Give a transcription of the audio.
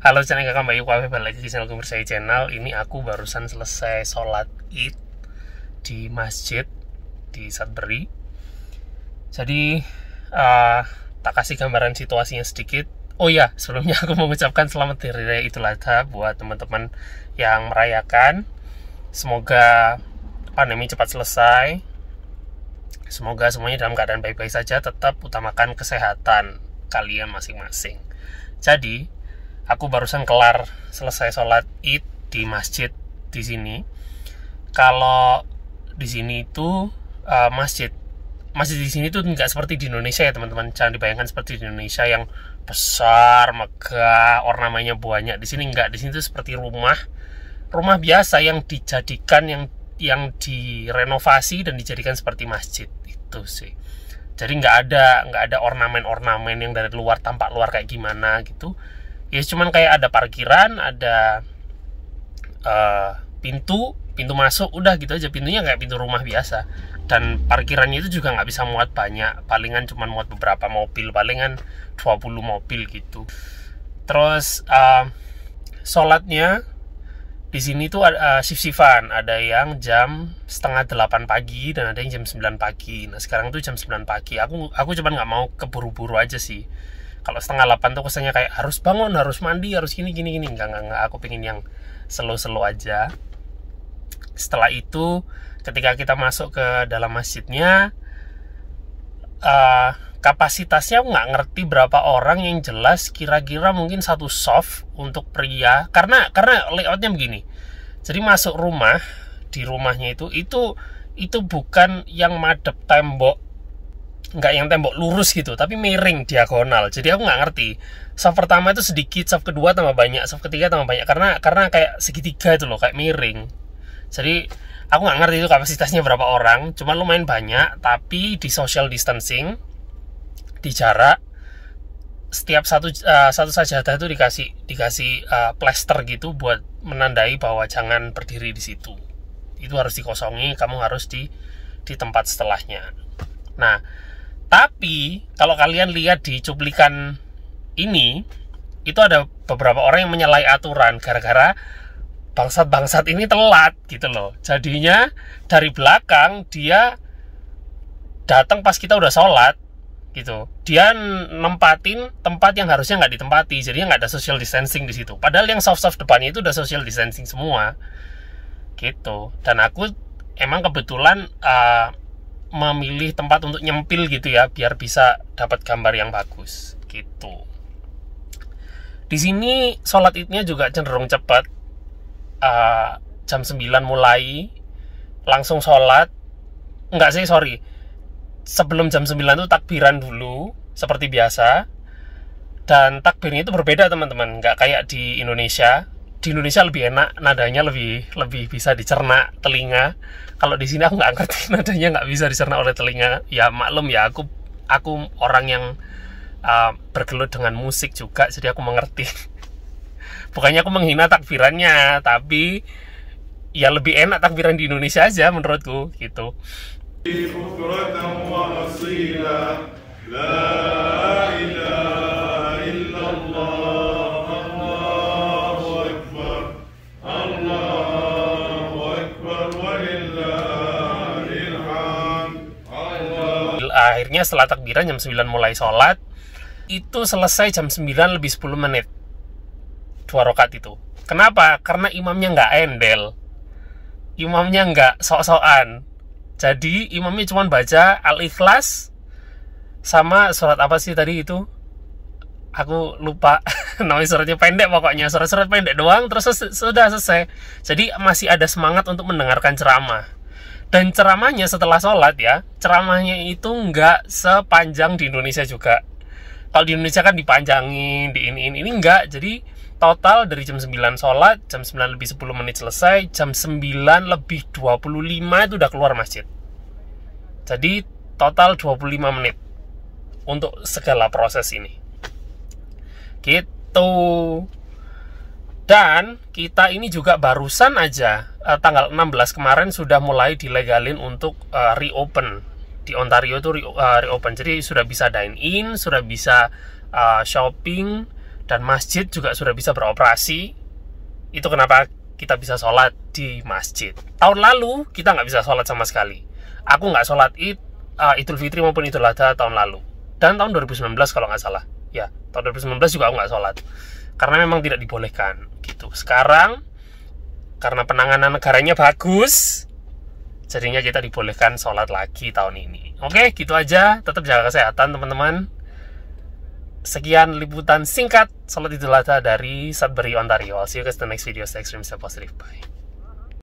Halo channel kakak Mbak Yuka, balik lagi di channel Bersai Channel. Ini aku barusan selesai sholat id di masjid di Sudbury. Jadi tak kasih gambaran situasinya sedikit. Oh ya, sebelumnya aku mau mengucapkan selamat Hari Raya Idul Adha buat teman-teman yang merayakan. Semoga pandemi cepat selesai. Semoga semuanya dalam keadaan baik-baik saja. Tetap utamakan kesehatan kalian masing-masing. Jadi aku barusan selesai sholat id di masjid di sini. Kalau di sini itu masjid di sini tuh nggak seperti di Indonesia ya teman-teman. Jangan dibayangkan seperti di Indonesia yang besar, megah, ornamennya banyak. Di sini nggak. Di sini tuh seperti rumah biasa yang dijadikan yang direnovasi dan dijadikan seperti masjid itu sih. Jadi nggak ada ornamen-ornamen yang dari luar, tampak luar kayak gimana gitu. Ya cuman kayak ada parkiran, ada pintu masuk, udah gitu aja. Pintunya kayak pintu rumah biasa. Dan parkirannya itu juga nggak bisa muat banyak, palingan cuma muat beberapa mobil, palingan 20 mobil gitu. Terus sholatnya di sini tuh shift-shiftan, ada yang jam 7:30 pagi dan ada yang jam 9 pagi. Nah sekarang tuh jam 9 pagi. Aku cuman nggak mau keburu-buru aja sih. Kalau 7:30 tuh kesannya kayak harus bangun, harus mandi, harus gini. Enggak. Aku pengen yang slow aja. Setelah itu, ketika kita masuk ke dalam masjidnya, kapasitasnya aku nggak ngerti berapa orang, yang jelas kira-kira mungkin satu soft untuk pria. Karena layoutnya begini. Jadi masuk rumah, di rumahnya itu bukan yang madep tembok, nggak yang tembok lurus gitu, tapi miring diagonal. Jadi aku nggak ngerti, soft pertama itu sedikit, soft kedua tambah banyak, soft ketiga tambah banyak, karena kayak segitiga itu loh, kayak miring. Jadi aku nggak ngerti itu kapasitasnya berapa orang, cuma lumayan banyak. Tapi di social distancing, di jarak, setiap satu sajadah itu dikasih plester gitu buat menandai bahwa jangan berdiri di situ. Itu harus dikosongi, kamu harus di tempat setelahnya. Nah, tapi kalau kalian lihat di cuplikan ini, itu ada beberapa orang yang menyalahi aturan gara-gara bangsat ini telat gitu loh. Jadinya dari belakang dia datang pas kita udah sholat gitu. Dia nempatin tempat yang harusnya nggak ditempati, jadinya nggak ada social distancing di situ. Padahal yang soft depannya itu udah social distancing semua gitu. Dan aku emang kebetulan memilih tempat untuk nyempil gitu ya, biar bisa dapat gambar yang bagus gitu. Di sini sholat idnya juga cenderung cepat, jam 9 mulai langsung sholat. Sebelum jam 9 itu takbiran dulu seperti biasa. Dan takbirnya itu berbeda teman-teman, nggak kayak di Indonesia. Di Indonesia lebih enak, nadanya lebih bisa dicerna telinga. Kalau di sini aku nggak ngerti, nadanya nggak bisa dicerna oleh telinga. Ya maklum ya, aku orang yang bergelut dengan musik juga, jadi aku mengerti. Bukannya aku menghina takbirannya, tapi ya lebih enak takbiran di Indonesia aja menurutku gitu. Akhirnya setelah takbiran jam 9 mulai sholat, itu selesai jam 9 lebih 10 menit 2 rakaat itu. Kenapa? Karena imamnya nggak endel, imamnya nggak sok-sokan. Jadi imamnya cuma baca Al-Ikhlas sama surat apa sih tadi itu, aku lupa. Namanya suratnya pendek, pokoknya surat pendek doang, terus sudah selesai. Jadi masih ada semangat untuk mendengarkan ceramah. Dan ceramahnya setelah sholat ya, ceramahnya itu nggak sepanjang di Indonesia juga. Kalau di Indonesia kan dipanjangin, ini enggak. Jadi total dari jam 9 sholat, jam 9 lebih 10 menit selesai, jam 9 lebih 25 itu udah keluar masjid. Jadi total 25 menit untuk segala proses ini gitu. Dan kita ini juga barusan aja tanggal 16 kemarin sudah mulai dilegalin untuk reopen. Di Ontario itu reopen. Jadi sudah bisa dine in, sudah bisa shopping, dan masjid juga sudah bisa beroperasi. Itu kenapa kita bisa sholat di masjid. Tahun lalu kita nggak bisa sholat sama sekali. Aku nggak sholat Idul Fitri maupun Idul Adha tahun lalu. Dan tahun 2019 kalau nggak salah. Ya, tahun 2019 juga aku nggak sholat. Karena memang tidak dibolehkan. Gitu. Sekarang, karena penanganan negaranya bagus, jadinya kita dibolehkan sholat lagi tahun ini. Oke, gitu aja. Tetap jaga kesehatan, teman-teman. Sekian liputan singkat sholat Idul Adha dari Sudbury, Ontario. I'll see you guys in the next video. Stay extreme, stay positive. Bye.